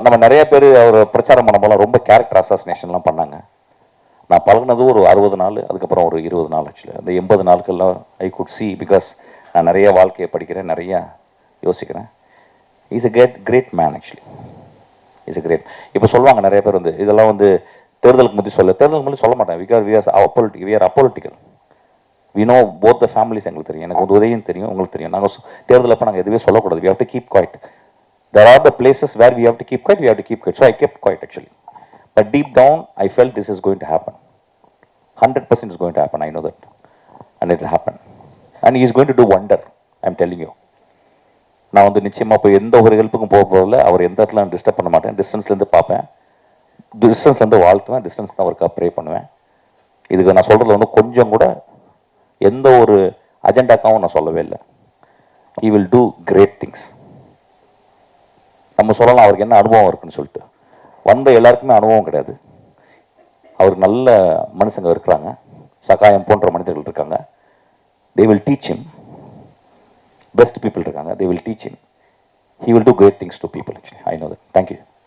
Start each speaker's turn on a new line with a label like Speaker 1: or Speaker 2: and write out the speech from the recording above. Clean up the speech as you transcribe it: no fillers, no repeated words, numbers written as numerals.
Speaker 1: நம்ம நிறைய பேர் அவர் பிரச்சாரம் பண்ண போல ரொம்ப கேரக்டர் அசாசினேஷன்லாம் பண்ணாங்க. நான் பழகினது ஒரு 60 நாள், அதுக்கப்புறம் ஒரு 20 நாள். ஆக்சுவலி அந்த 80 நாட்கள்லாம் ஐ குட் சி, பிகாஸ் நான் நிறைய வாழ்க்கையை படிக்கிறேன், நிறைய யோசிக்கிறேன். Is a great man. Actually is a great. இப்போ சொல்லுவாங்க நிறைய பேர் வந்து இதெல்லாம் வந்து தேர்தலுக்கு முந்தி தேர்தலுக்கு முந்தி சொல்ல மாட்டேன். Because we are apolitical. we know both the families. எங்களுக்கு தெரியும், எனக்கு உதயம் தெரியும், உங்களுக்கு தெரியும். நாங்கள் தேர்தல் அப்போ நாங்கள் எதுவுமே சொல்லக்கூடாது. we have to keep quiet. There are the places where we have to keep quiet, we have to keep quiet. So I kept quiet actually. But deep down, I felt this is going to happen. 100% is going to happen, I know that. And it will happen. And he is going to do wonder, I am telling you. நான் வந்து நிச்சயமாக இப்போ எந்த ஒரு ஹெல்ப்புக்கும் போக போகிறதில்ல. அவர் எந்த இடத்துல நான் டிஸ்டர்ப் பண்ண மாட்டேன். டிஸ்டன்ஸ்லேருந்து பார்ப்பேன், டிஸ்டன்ஸ்லேருந்து வாழ்த்துவேன், டிஸ்டன்ஸ் தான் அவருக்கு ப்ரே பண்ணுவேன். இதுக்கு நான் சொல்கிறதுல வந்து கொஞ்சம் கூட எந்த ஒரு அஜெண்டாக்காவும் நான் சொல்லவே இல்லை. he will do great things. நம்ம சொல்லலாம் அவருக்கு என்ன அனுபவம் இருக்குன்னு சொல்லிட்டு. வந்த எல்லாருக்குமே அனுபவம் கிடையாது. அவருக்கு நல்ல மனுஷங்க இருக்கிறாங்க, சகாயம் போன்ற மனிதர்கள் இருக்காங்க. they will teach him. best people இருக்காங்க, they will teach him. he will do great things to people actually. I know that. Thank you.